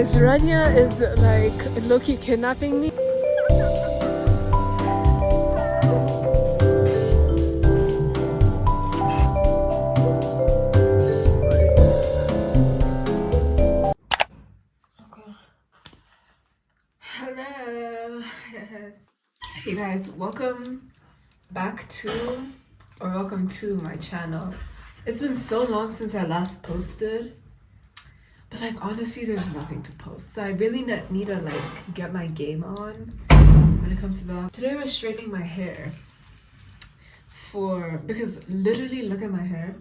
Guys, Rania is like low-key kidnapping me. Hello. Yes. Hey guys, welcome to my channel. It's been so long since I last posted, but like honestly there's nothing to post, so I really need to like get my game on when it comes to that. Today we're straightening my hair because literally look at my hair.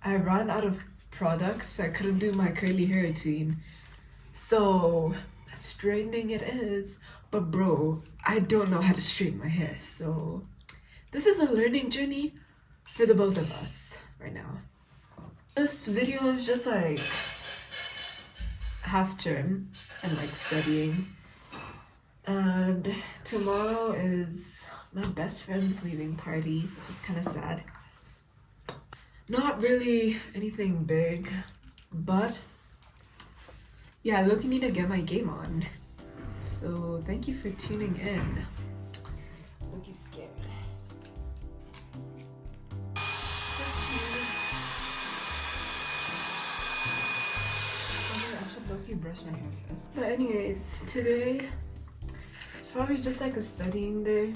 I ran out of products, so I couldn't do my curly hair routine, so straightening it is. But bro, I don't know how to straighten my hair, so this is a learning journey for the both of us right now. This video is just like half term and like studying, and tomorrow is my best friend's leaving party, which is kind of sad. Not really anything big, but yeah, I need to get my game on. So thank you for tuning in. Look, he's scared. I should low-key brush my hair first. But anyways, today it's probably just like a studying day.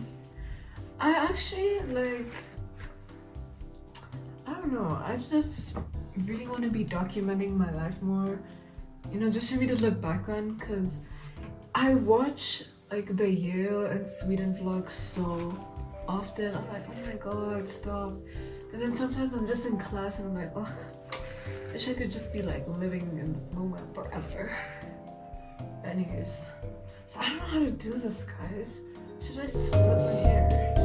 I actually I don't know, I just really want to be documenting my life more, you know, just for me to look back on, because I watch like the Yale and Sweden vlogs so often. I'm like, oh my god, stop. And then sometimes I'm just in class and I'm like, oh, I wish I could just be like living in this moment forever. Anyways, so I don't know how to do this, guys. Should I split my hair?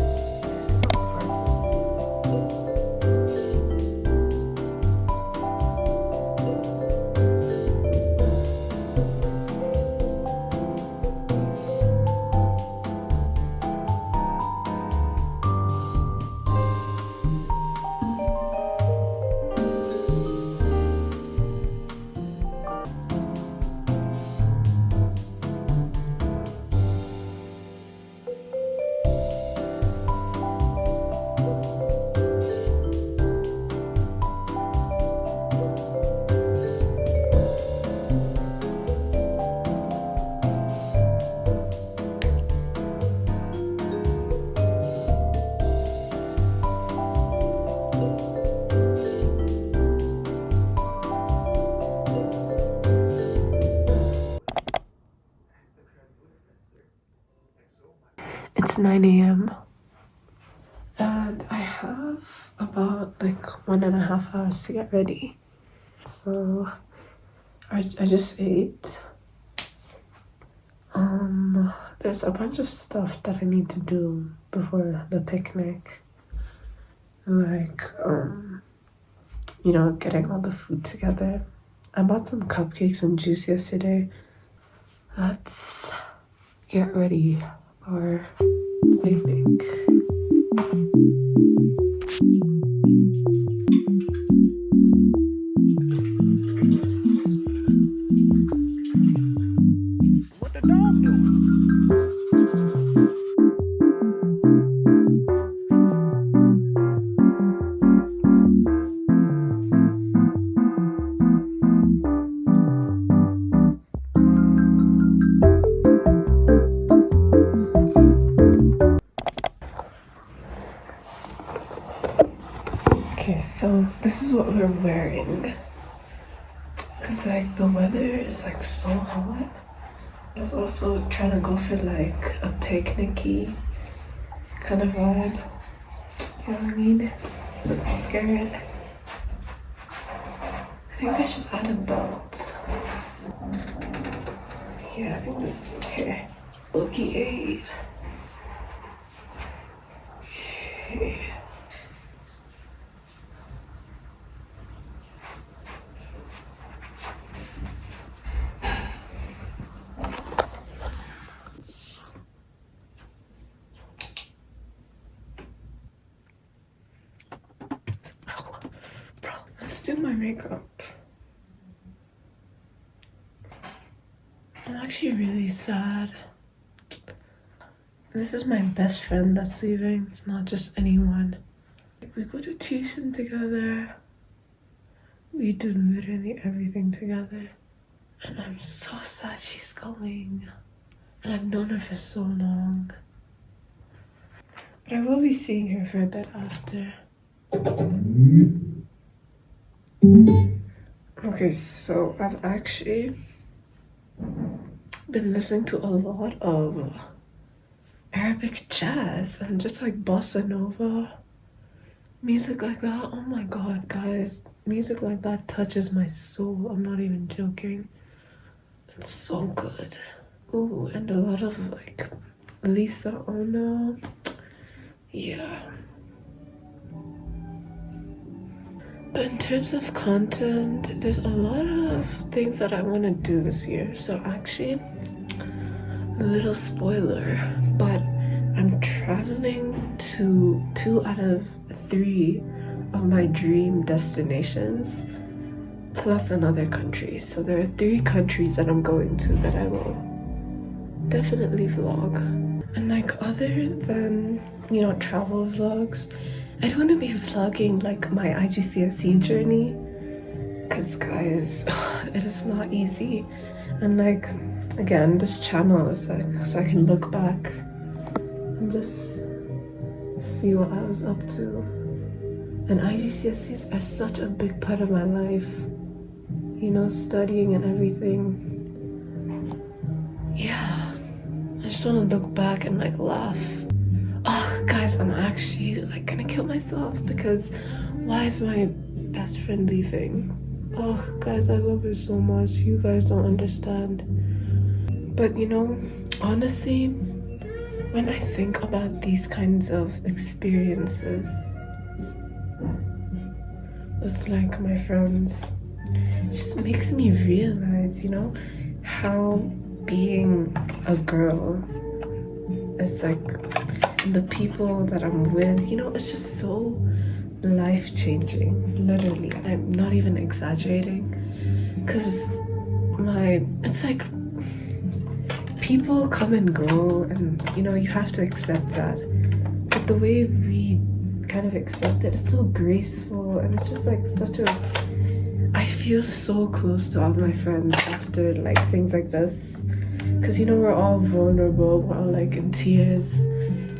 It's 9 a.m. and I have about like 1.5 hours to get ready. So I just ate. There's a bunch of stuff that I need to do before the picnic. Like, you know, getting all the food together. I bought some cupcakes and juice yesterday. Let's get ready for the picnic. What the dog doing? Okay, so this is what we're wearing. Cause like the weather is like so hot. I was also trying to go for like a picnicky kind of vibe. You know what I mean? With a skirt. I think I should add a belt. Yeah, I think this is okay. Loki 8. Okay. Bro, let's do my makeup. I'm actually really sad. This is my best friend that's leaving. It's not just anyone. We go to tuition together. We do literally everything together. And I'm so sad she's going. And I've known her for so long. But I will be seeing her for a bit after. Okay, so I've actually been listening to a lot of Arabic jazz and just like bossa nova. Music like that, oh my god, guys. Music like that touches my soul. I'm not even joking. It's so good. Ooh, and a lot of like Lisa Ono. Yeah. But in terms of content, there's a lot of things that I want to do this year. So actually, a little spoiler, but I'm traveling to 2 out of 3 of my dream destinations, plus another country. So there are 3 countries that I'm going to that I will definitely vlog. And like other than, you know, travel vlogs, I don't want to be vlogging like my IGCSE journey, because guys, it is not easy. And like, again, this channel is like so I can look back and just see what I was up to. And IGCSEs are such a big part of my life, you know, studying and everything. Yeah, I just want to look back and like laugh. Oh, guys, I'm actually like gonna kill myself because why is my best friend leaving? Oh, guys, I love her so much. You guys don't understand. But you know, honestly, when I think about these kinds of experiences with like my friends, it just makes me realize, you know, how being a girl is like the people that I'm with, you know, it's just so life-changing, literally. And I'm not even exaggerating, because it's like people come and go, and you know, you have to accept that. But the way we kind of accept it, it's so graceful, and it's just like such a, I feel so close to all my friends after like things like this, because you know, we're all vulnerable, we're all like in tears,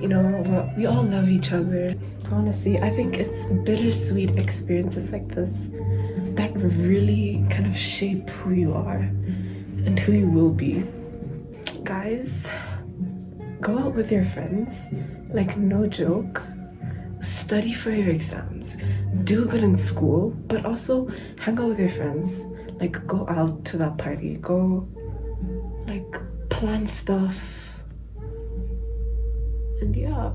you know, we all love each other. Honestly, I think it's bittersweet experiences like this that really kind of shape who you are and who you will be. Guys, go out with your friends, like no joke. Study for your exams, do good in school, but also hang out with your friends. Like go out to that party, go like plan stuff. And yeah,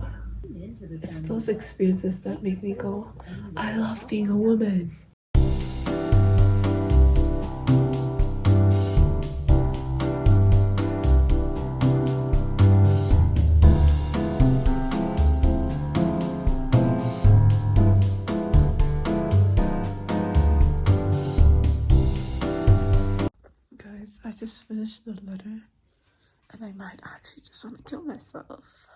it's those experiences that make me go, I love being a woman. Guys, I just finished the letter and I might actually just want to kill myself.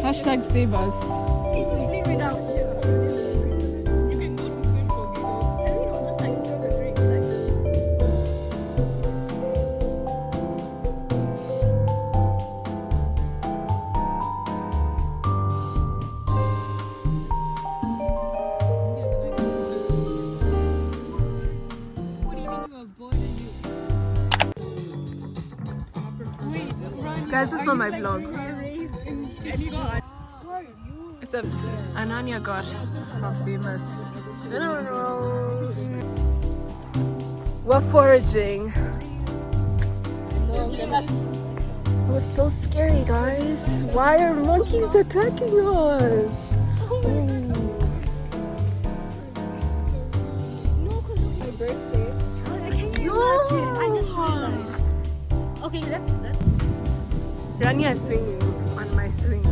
Hashtag save us. Guys, this is for my vlog. It's a Ananya got her famous cinnamon rolls. We're foraging. It was so scary, guys. Why are monkeys attacking us? Okay, that's Rania is swinging on my swing.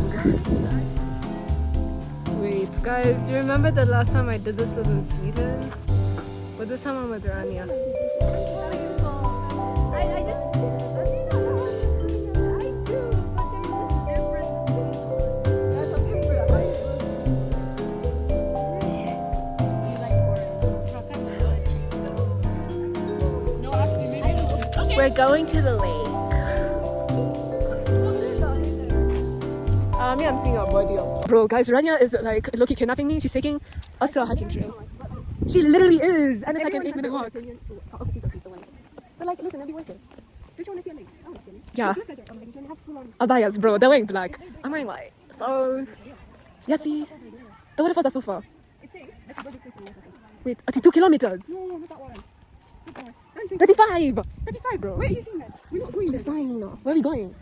Wait, guys, do you remember the last time I did this was in Sweden? But this time I'm with Rania. We're going to the lake. Me, I'm seeing a body. Bro, guys, Rania is like low-key kidnapping me. She's taking us to a hiking trail. She literally is, and it's like an 8-minute walk. But like, listen, it'll be worth it. Don't you want to see a lake? I want to see a lake. Yeah. These guys are like, you have full on. Abayas, bro. They're wearing black. I'm wearing white. So, yeah, see, the waterfalls are so far. It's saying that's a budget for you. Wait, 32 kilometers. No, not that one. 35. 35, bro. Where are you seeing that? We're not going there. Fine. Where are we going?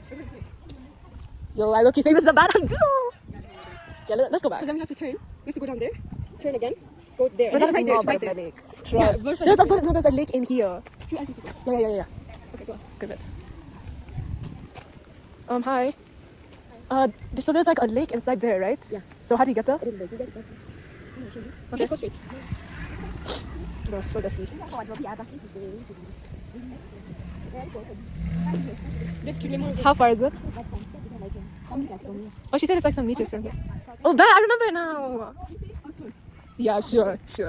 Yo, I look, you think this is a bad idea. Yeah, let's go back. Because then we have to turn. We have to go down there. Turn again. Go there. But And that's right there. not It's right by there. the lake. Yeah, Trust. but There's a lake in here. should we ask these people? Yeah. Okay, go on. Good bit. Hi. So there's like a lake inside there, right? Yeah. So how do you get there? Okay. Let's go straight. Bro, so dusty. How far is it? Oh, she said it's like some meters from here. Oh, that I remember it now. Yeah, sure. Part 2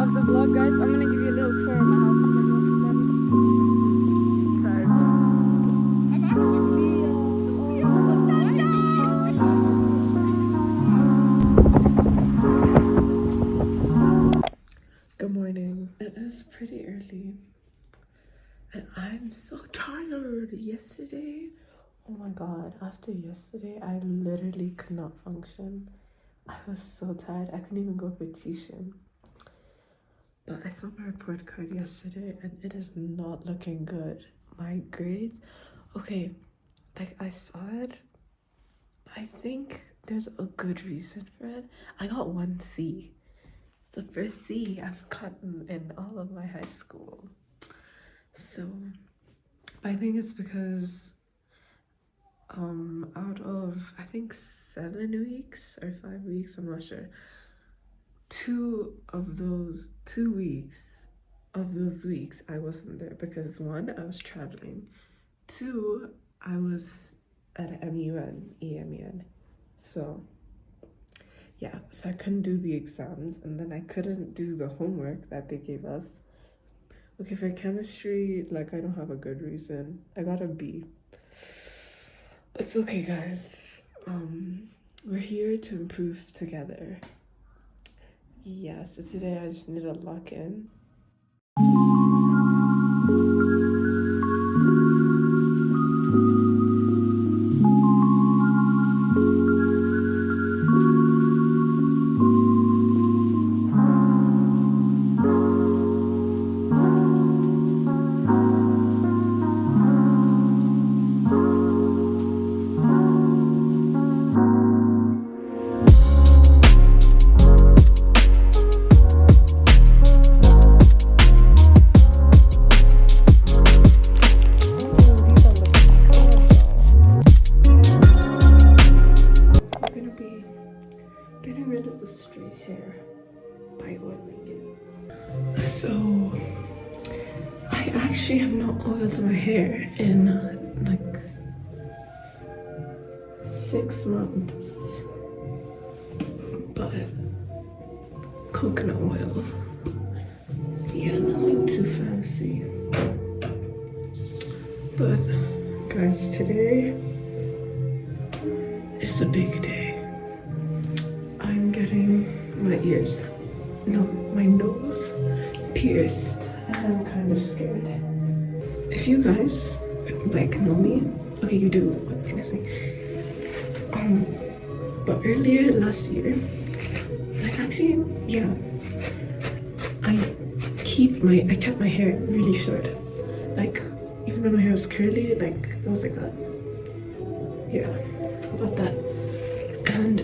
of the vlog, guys. I'm gonna give you a little tour of my house. Sorry. Good morning. It is pretty early and I'm so tired. Yesterday, oh my god, after yesterday I literally could not function. I was so tired. I couldn't even go for tuition. But I saw my report card yesterday and it is not looking good. My grades, okay, like I saw it. I think there's a good reason for it. I got 1 C. It's the first C I've gotten in all of my high school. So I think it's because out of I think 7 weeks or 5 weeks, I'm not sure, 2 of those weeks I wasn't there because 1, I was traveling, 2, I was at EMUN. So yeah, so I couldn't do the exams and then I couldn't do the homework that they gave us. Okay, for chemistry, like I don't have a good reason. I got a B. It's okay, guys. We're here to improve together. Yeah, so today I just need to lock in. So I actually have not oiled my hair in like 6 months, but coconut oil, yeah, nothing too fancy. But guys, today is a big day. I'm getting my ears. No, my nose pierced, and I'm kind of scared. If you guys like know me, okay, you do. What can I say? But earlier last year, like actually, yeah, I kept my hair really short. Like even when my hair was curly, like it was like that. Yeah, about that. And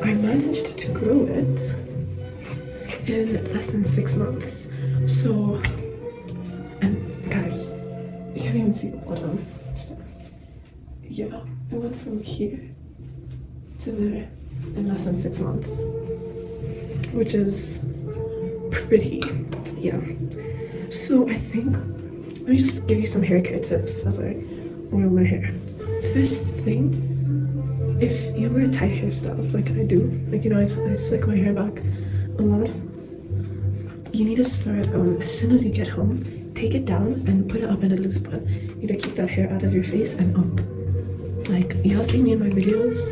I managed to grow it in less than 6 months. So, and guys, you can't even see the bottom. Yeah, I went from here to there in less than 6 months, which is pretty, yeah. So I think, let me just give you some hair care tips as I oil my hair. First thing, if you wear tight hairstyles like I do, like you know, I slick my hair back a lot, you need to start as soon as you get home, take it down and put it up in a loose bun. You need to keep that hair out of your face and up. Like y'all see me in my videos?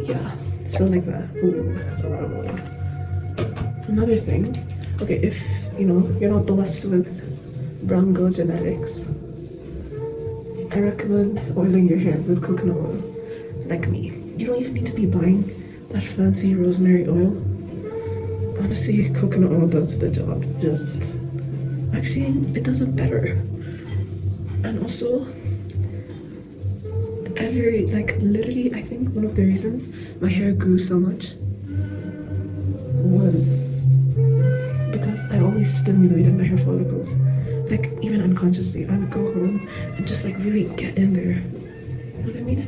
Yeah, so like that. Ooh, that's a lot of oil. Another thing, okay, if you know you're not blessed with brown girl genetics, I recommend oiling your hair with coconut oil, like me. You don't even need to be buying that fancy rosemary oil. Honestly, coconut oil does the job. Just actually, it does it better. And also, literally, I think one of the reasons my hair grew so much was because I always stimulated my hair follicles. Like even unconsciously, I would go home and just like really get in there. You know what I mean?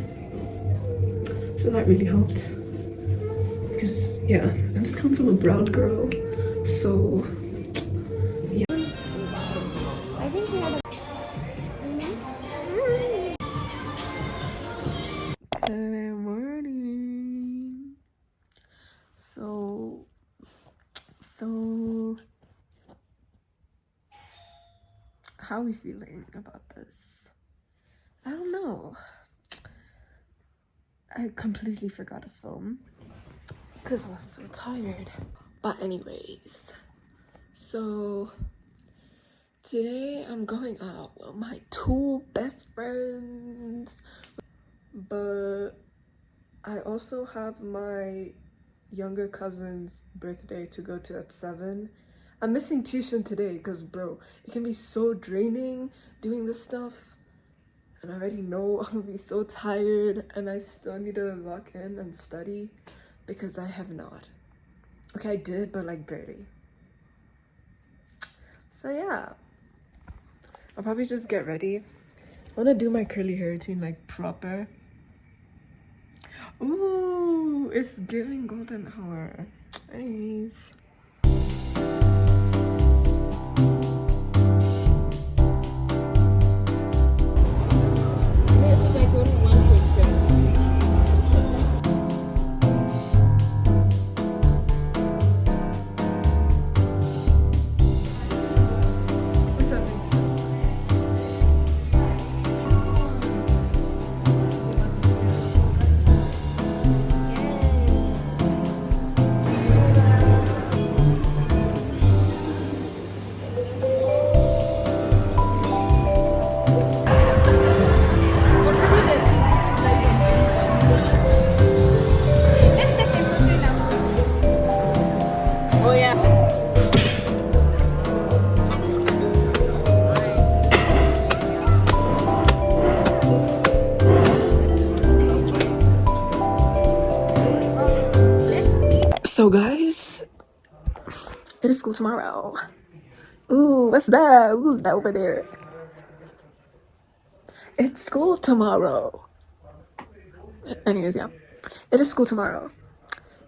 So that really helped. Because yeah, and this comes from a brown girl, so yeah. I think we had a Good morning. So how are we feeling about this? I don't know. I completely forgot to film because I was so tired. But anyways, so today I'm going out with my 2 best friends, but I also have my younger cousin's birthday to go to at 7. I'm missing tuition today because bro, it can be so draining doing this stuff, and I already know I'm gonna be so tired, and I still need to lock in and study because I have not. Okay, I did, but like barely. So yeah, I'll probably just get ready. I want to do my curly hair routine like proper. Ooh, it's giving golden hour. Anyways. So guys, it is school tomorrow. Ooh, what's that? Who's that over there? It's school tomorrow. Anyways, yeah. It is school tomorrow.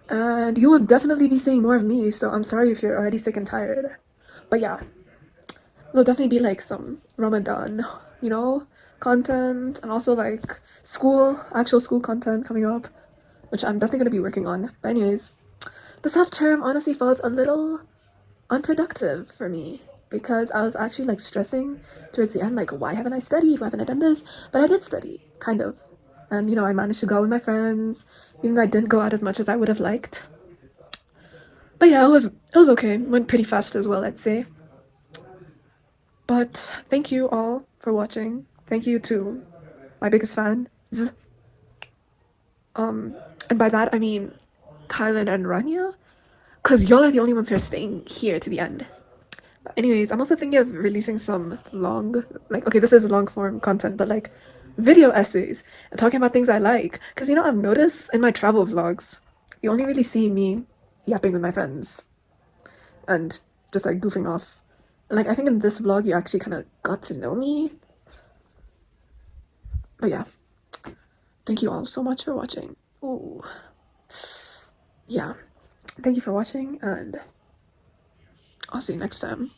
And you will definitely be seeing more of me, so I'm sorry if you're already sick and tired. But yeah, there'll definitely be like some Ramadan, you know, content, and also like actual school content coming up, which I'm definitely gonna be working on. But anyways, this half term honestly felt a little unproductive for me because I was actually like stressing towards the end, like why haven't I studied? Why haven't I done this? But I did study, kind of. And you know, I managed to go out with my friends, even though I didn't go out as much as I would have liked. But yeah, it was okay. Went pretty fast as well, let's say. But thank you all for watching. Thank you to my biggest fan. And by that I mean Kylan and Rania, because y'all are the only ones who are staying here to the end. But anyways, I'm also thinking of releasing some long, like, okay, this is long form content, but like video essays and talking about things I like. Because I've noticed in my travel vlogs, you only really see me yapping with my friends and just like goofing off. And like I think in this vlog you actually kind of got to know me. But yeah, thank you all so much for watching. Ooh. Yeah, thank you for watching, and I'll see you next time.